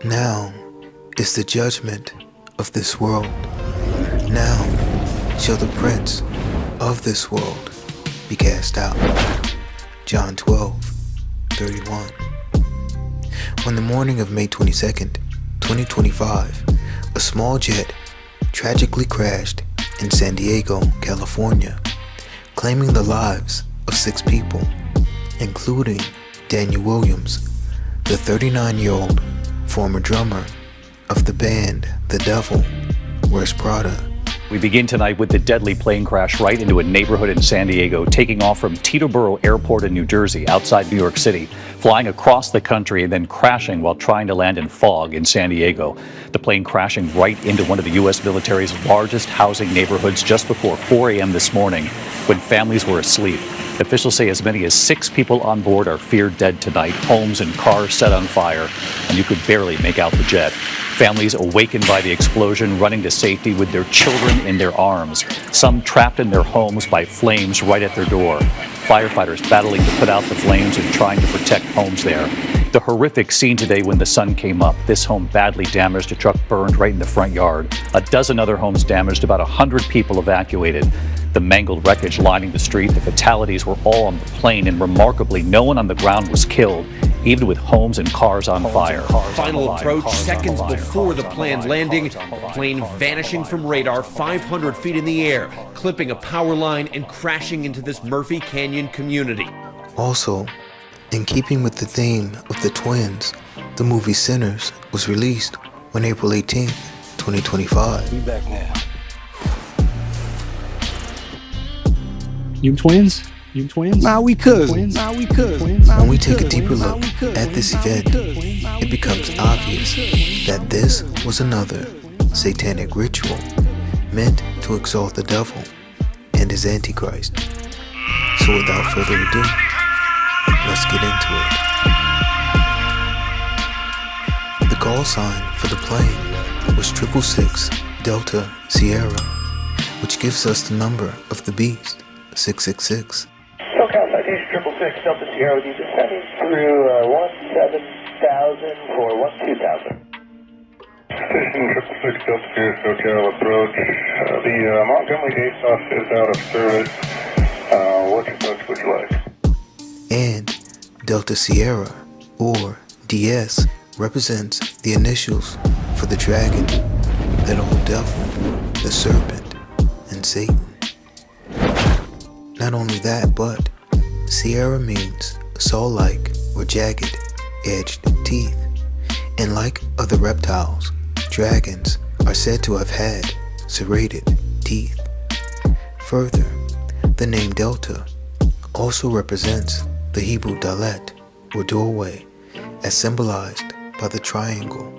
Now is the judgment of this world. Now shall the prince of this world be cast out. John 12:31. On the morning of May 22nd, 2025, a small jet tragically crashed in San Diego, California, claiming the lives of 6 people, including Daniel Williams, the 39-year-old former drummer of the band The Devil Wears Prada. We begin tonight with the deadly plane crash right into a neighborhood in San Diego, taking off from Teterboro Airport in New Jersey, outside New York City, flying across the country and then crashing while trying to land in fog in San Diego. The plane crashing right into one of the U.S. military's largest housing neighborhoods just before 4 a.m. this morning, when families were asleep. Officials say as many as 6 people on board are feared dead tonight, homes and cars set on fire, and you could barely make out the jet. Families awakened by the explosion, running to safety with their children in their arms, some trapped in their homes by flames right at their door. Firefighters battling to put out the flames and trying to protect homes there. The horrific scene today when the sun came up. This home badly damaged, a truck burned right in the front yard. A dozen other homes damaged, about 100 people evacuated. The mangled wreckage lining the street. The fatalities were all on the plane, and remarkably, no one on the ground was killed, even with homes and cars on fire. Final approach seconds before the planned landing. Plane vanishing from radar 500 feet in the air, clipping a power line and crashing into this Murphy Canyon community. Also, in keeping with the theme of the twins, the movie Sinners was released on April 18th, 2025. Be back now. You twins? You twins? Nah, we cousins. Nah, we cousins. When we take a deeper look at this event, it becomes obvious that this was another satanic ritual meant to exalt the devil and his Antichrist. So without further ado, let's get into it. The call sign for the plane was 666 Delta Sierra, which gives us the number of the beast, 666. SoCal Citation 666 Delta Sierra with you, descending through 17,000 for 12,000. Station 666 Delta Sierra SoCal approach. The Montgomery Ace-Off is out of service. What approach would you like? And Delta Sierra, or DS, represents the initials for the dragon, that old devil, the serpent, and Satan. Not only that, but Sierra means saw-like or jagged, edged teeth. And like other reptiles, dragons are said to have had serrated teeth. Further, the name Delta also represents the Hebrew dalet, or doorway, as symbolized by the triangle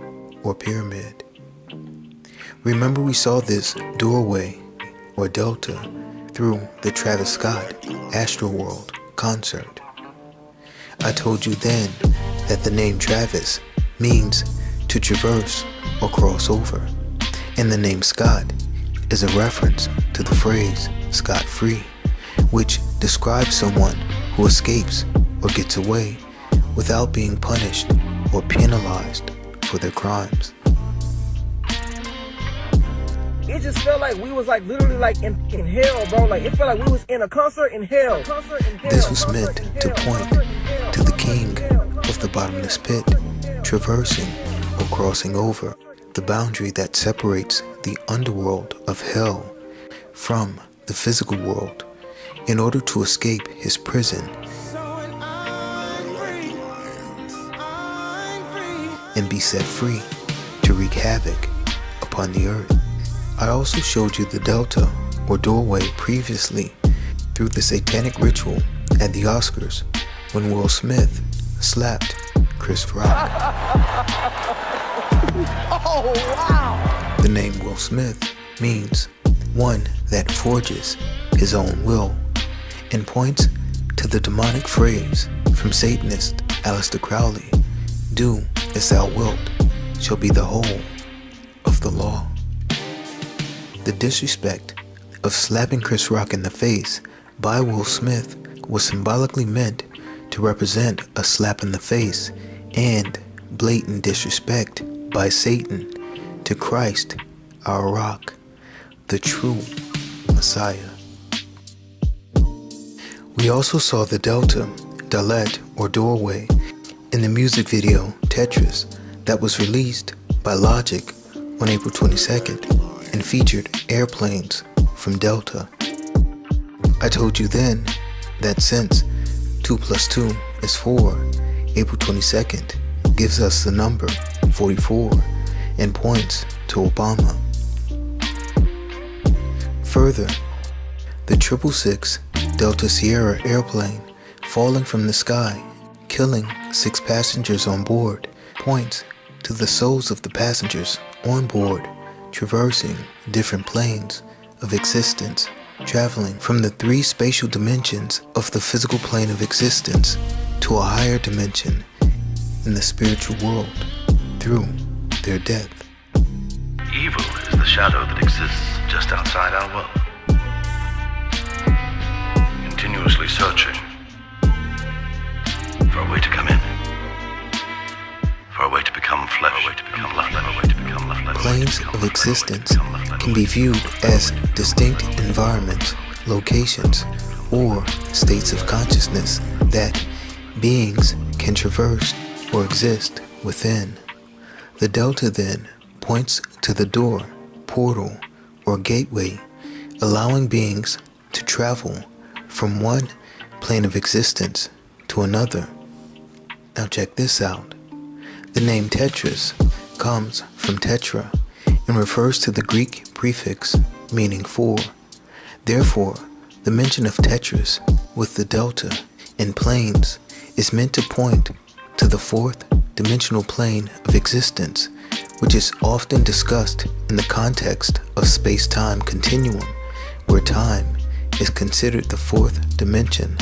or pyramid. Remember, we saw this doorway or delta through the Travis Scott Astroworld concert. I told you then that the name Travis means to traverse or cross over, and the name Scott is a reference to the phrase scot-free, which describes someone who escapes or gets away without being punished or penalized for their crimes. It just felt like we was like literally like in hell, bro. Like it felt like we was in a concert in hell. This was meant to point to the king of the bottomless pit, traversing or crossing over the boundary that separates the underworld of hell from the physical world in order to escape his prison and be set free to wreak havoc upon the earth. I also showed you the delta or doorway previously through the satanic ritual at the Oscars when Will Smith slapped Chris Rock. Oh wow! The name Will Smith means one that forges his own will and points to the demonic phrase from Satanist Aleister Crowley, "Do as thou wilt shall be the whole of the law." The disrespect of slapping Chris Rock in the face by Will Smith was symbolically meant to represent a slap in the face and blatant disrespect by Satan to Christ, our rock, the true Messiah. We also saw the Delta, Dalet, or doorway in the music video Tetris that was released by Logic on April 22nd and featured airplanes from Delta. I told you then that since 2 plus 2 is 4, April 22nd gives us the number 44 and points to Obama. Further, the 666 Delta Sierra airplane falling from the sky, killing 6 passengers on board, points to the souls of the passengers on board traversing different planes of existence, traveling from the 3 spatial dimensions of the physical plane of existence to a higher dimension in the spiritual world through their death. Evil is the shadow that exists just outside our world, continuously searching for a way to come in, for a way to become flesh, for a way to become life, for a way to become life. Planes of existence can be viewed as distinct environments, locations, or states of consciousness that beings can traverse or exist within. The Delta then points to the door, portal, or gateway, allowing beings to travel from one plane of existence to another. Now check this out. The name Tetris comes from tetra and refers to the Greek prefix meaning 4. Therefore, the mention of Tetris with the delta in planes is meant to point to the 4th dimensional plane of existence, which is often discussed in the context of space-time continuum, where time is considered the 4th dimension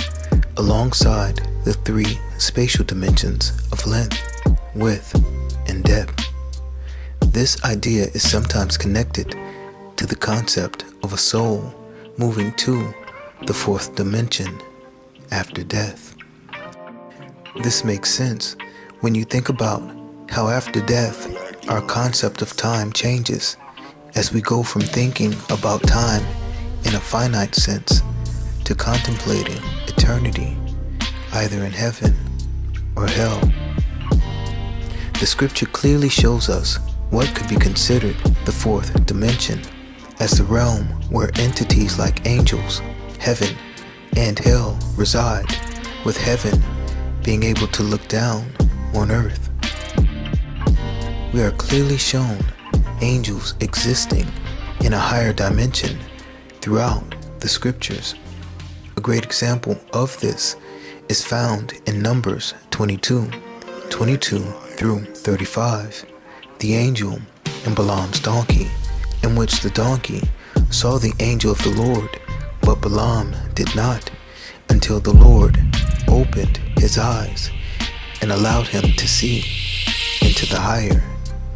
alongside the 3 spatial dimensions of length, width, and depth. This idea is sometimes connected to the concept of a soul moving to the 4th dimension after death. This makes sense when you think about how after death our concept of time changes as we go from thinking about time in a finite sense to contemplating eternity, either in heaven or hell. The scripture clearly shows us what could be considered the 4th dimension as the realm where entities like angels, heaven, and hell reside, with heaven being able to look down on earth. We are clearly shown angels existing in a higher dimension throughout the scriptures. A great example of this is found in Numbers 22 through 35, the angel and Balaam's donkey, in which the donkey saw the angel of the Lord, but Balaam did not, until the Lord opened his eyes and allowed him to see into the higher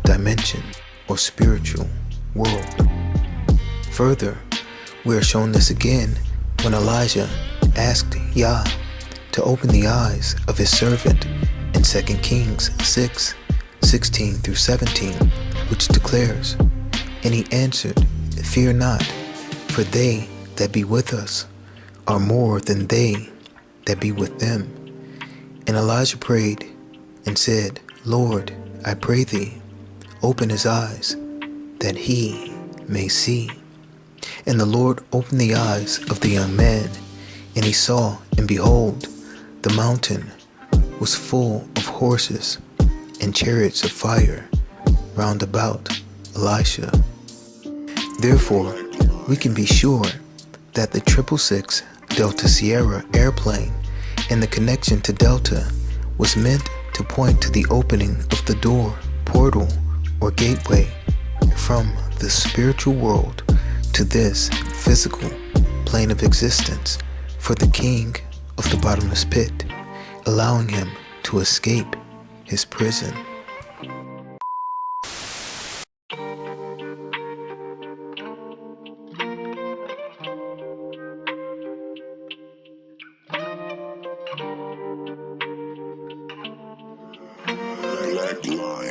dimension or spiritual world. Further, we are shown this again when Elijah asked Yah to open the eyes of his servant in 2 Kings 6:16 through 17, which declares, "And he answered, Fear not, for they that be with us are more than they that be with them." And Elijah prayed and said, "Lord, I pray thee, open his eyes, that he may see." And the Lord opened the eyes of the young man, and he saw, and behold, the mountain was full of horses and chariots of fire round about Elisha. Therefore, we can be sure that the 666 Delta Sierra airplane and the connection to Delta was meant to point to the opening of the door, portal, or gateway from the spiritual world to this physical plane of existence for the king of the bottomless pit, allowing him to escape his prison. Black live.